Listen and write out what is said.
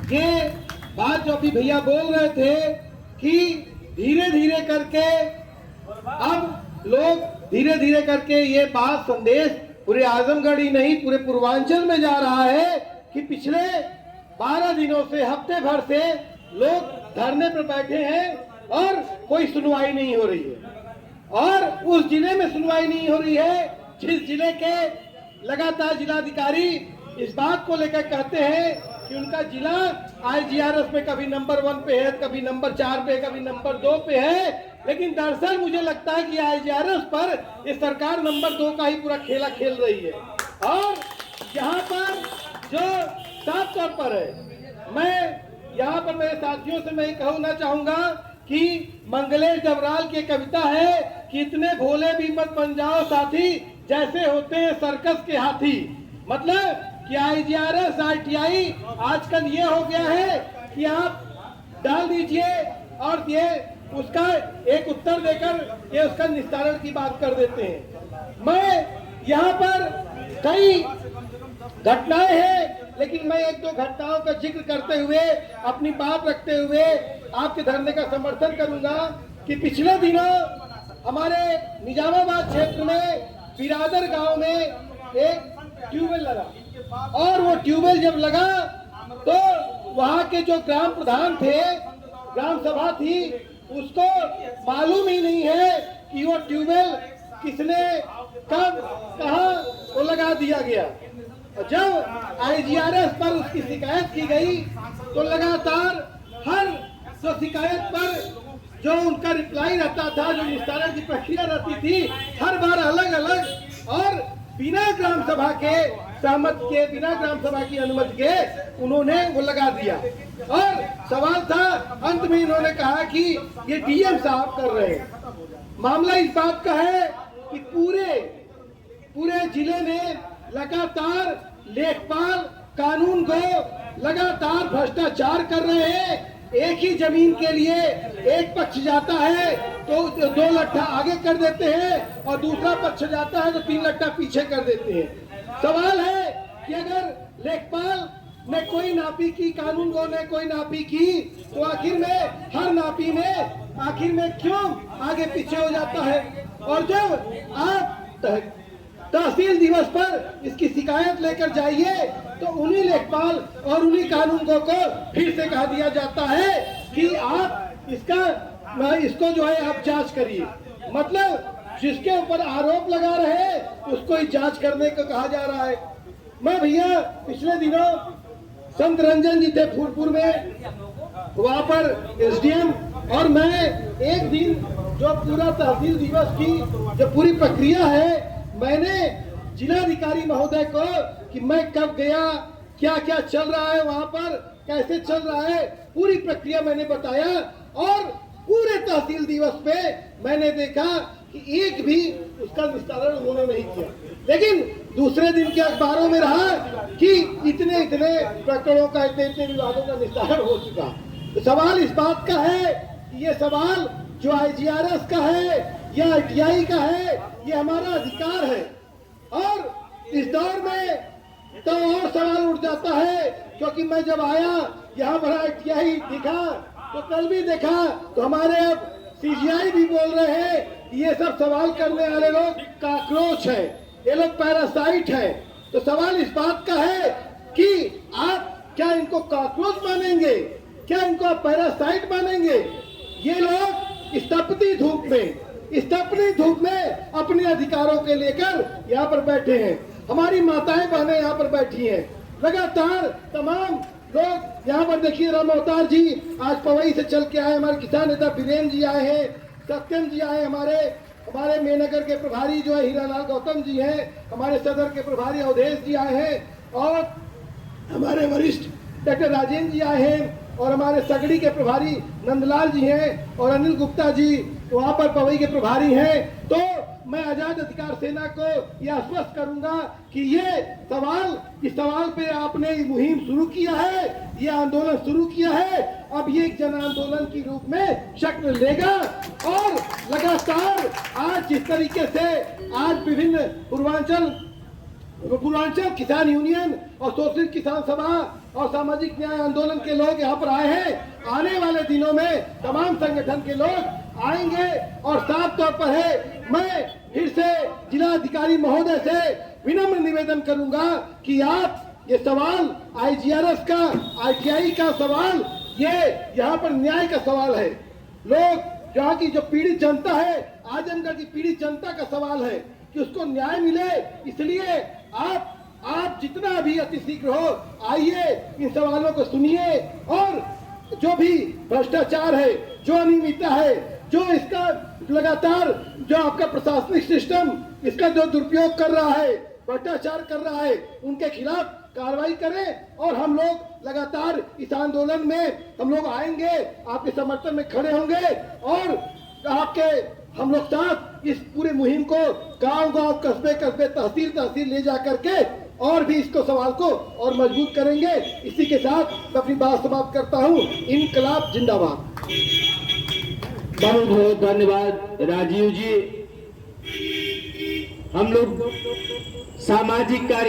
ये बात जो अभी भैया बोल रहे थे कि धीरे धीरे करके अब लोग धीरे धीरे करके ये बात संदेश पूरे आजमगढ़ ही नहीं पूरे पूर्वांचल में जा रहा है कि पिछले 12 दिनों से हफ्ते भर से लोग धरने पर बैठे हैं और कोई सुनवाई नहीं हो रही है। और उस जिले में सुनवाई नहीं हो रही है जिस जिले के लगातार जिलाधिकारी इस बात को लेकर कहते हैं कि उनका जिला IGRS में कभी नंबर 1 पे है, कभी नंबर 4 पे, कभी नंबर 2 पे है। लेकिन दरअसल मुझे लगता है कि IGRS पर ये सरकार नंबर 2 का ही पूरा खेला खेल रही है। और यहाँ पर जो साफ तौर पर है, मैं यहाँ पर मेरे साथियों से मैं कहना चाहूंगा कि मंगलेश डबराल की कविता है कि इतने भोले भी मत बन जाओ साथी जैसे होते हैं सर्कस के हाथी। मतलब कि IGRS RTI आजकल ये हो गया है कि आप डाल दीजिए और ये उसका एक उत्तर देकर ये उसका निस्तारण की बात कर देते हैं। मैं यहाँ पर कई घटनाएं हैं लेकिन मैं एक दो घटनाओं का जिक्र करते हुए अपनी बात रखते हुए आपके धरने का समर्थन करूंगा कि पिछले दिनों हमारे निजामाबाद क्षेत्र में बिरादर गांव में एक ट्यूबवेल लगा और वो ट्यूबवेल जब लगा तो वहाँ के जो ग्राम प्रधान थे, ग्राम सभा थी, उसको मालूम ही नहीं है कि वो ट्यूबवेल किसने कब कहाँ वो लगा दिया गया। जब IGRS पर उसकी शिकायत की गई तो लगातार हर जो शिकायत पर जो उनका रिप्लाई रहता था, जो निस्तारण की प्रक्रिया रहती थी, हर बार अलग अलग और बिना ग्राम सभा के सहमत के, बिना ग्राम सभा की अनुमति के उन्होंने वो लगा दिया। और सवाल था, अंत में इन्होंने कहा कि ये DM साहब कर रहे हैं। मामला इस बात का है कि पूरे जिले में लगातार लेखपाल कानून को लगातार भ्रष्टाचार कर रहे हैं। एक ही जमीन के लिए एक पक्ष जाता है तो 2 लट्ठा आगे कर देते हैं और दूसरा पक्ष जाता है तो 3 लट्ठा पीछे कर देते हैं। सवाल है कि अगर लेखपाल ने कोई नापी की, कानून को ने कोई नापी की, तो आखिर में हर नापी में आखिर में क्यों आगे पीछे हो जाता है। और जब आप तहसील दिवस पर इसकी शिकायत लेकर जाइए तो उन्हीं लेखपाल और उन्हीं कानूनगों को फिर से कहा दिया जाता है कि आप इसको जो है आप जांच करिए। मतलब जिसके ऊपर आरोप लगा रहे उसको ही जांच करने को कहा जा रहा है। मैं भैया पिछले दिनों संत रंजन जी थे फूलपुर में, वहाँ पर SDM और मैं एक दिन जो पूरा तहसील दिवस की जो पूरी प्रक्रिया है, मैंने जिलाधिकारी महोदय को कि मैं कब गया, क्या क्या चल रहा है वहाँ पर, कैसे चल रहा है, पूरी प्रक्रिया मैंने बताया। और पूरे तहसील दिवस पे मैंने देखा कि एक भी उसका निस्तारण उन्होंने नहीं किया। लेकिन दूसरे दिन के अखबारों में रहा कि इतने प्रकरणों का, इतने विवादों का निस्तारण हो चुका। तो सवाल इस बात का है कि ये सवाल जो IGRS का है या RTI का है, ये हमारा अधिकार है। और इस दौर में तो और सवाल उठ जाता है क्योंकि मैं जब आया यहाँ पर RTI दिखा तो कल भी देखा तो हमारे अब CGI भी बोल रहे हैं ये सब सवाल करने वाले लोग काकरोच है, ये लोग पैरासाइट है। तो सवाल इस बात का है कि आप क्या इनको काकरोच मानेंगे, क्या इनको आप पैरासाइट मानेंगे। ये लोग इस तपती धूप में अपने अधिकारों के लेकर यहाँ पर बैठे हैं। हमारी माताएं बहनें यहाँ पर बैठी हैं। लगातार तमाम लोग यहाँ पर देखिए, राम अवतार जी आज पवई से चल के आए, हमारे किसान नेता बीरेन जी आए हैं, सत्यम जी आए, हमारे मेनगर के प्रभारी जो है हीरालाल गौतम जी हैं, हमारे सदर के प्रभारी अवधेश जी आए हैं और हमारे वरिष्ठ डॉक्टर राजेंद्र जी आए हैं और हमारे सगड़ी के प्रभारी नंदलाल जी हैं और अनिल गुप्ता जी वहाँ पर पवई के प्रभारी हैं। तो मैं आजाद अधिकार सेना को यह आश्वस्त करूंगा कि इस सवाल पे आपने मुहिम शुरू किया है, ये आंदोलन शुरू किया है, अब ये एक जन आंदोलन की रूप में शक्ल लेगा। और लगातार आज जिस तरीके से आज विभिन्न पूर्वांचल पूर्वांचल किसान यूनियन और सोशलिस्ट किसान सभा और सामाजिक न्याय आंदोलन के लोग यहाँ पर आए हैं। आने वाले दिनों में तमाम संगठन के लोग आएंगे और साफ तौर पर है, मैं फिर से जिला अधिकारी महोदय से विनम्र निवेदन करूंगा कि आप ये सवाल IGRS का, ITI का सवाल, ये यहाँ पर न्याय का सवाल है। लोग यहाँ की जो पीड़ित जनता है, आजमगढ़ की पीड़ित जनता का सवाल है कि उसको न्याय मिले। इसलिए आप जितना भी अतिशीघ्र हो आइए, इन सवालों को सुनिए और जो भी भ्रष्टाचार है, जो अनियमितता है, जो इसका लगातार जो आपका प्रशासनिक सिस्टम इसका जो दुरुपयोग कर रहा है, भ्रष्टाचार कर रहा है, उनके खिलाफ कार्रवाई करें। और हम लोग लगातार इस आंदोलन में हम लोग आएंगे, आपके समर्थन में खड़े होंगे और हम लोग साथ इस पूरे मुहिम को गांव-गांव, कस्बे-कस्बे, तहसील-तहसील ले जा करके और भी इसको सवाल को और मजबूत करेंगे। इसी के साथ मैं अपनी बात समाप्त करता हूं। इनकलाब जिंदाबाद। बहुत बहुत धन्यवाद राजीव जी। हम लोग सामाजिक कार्य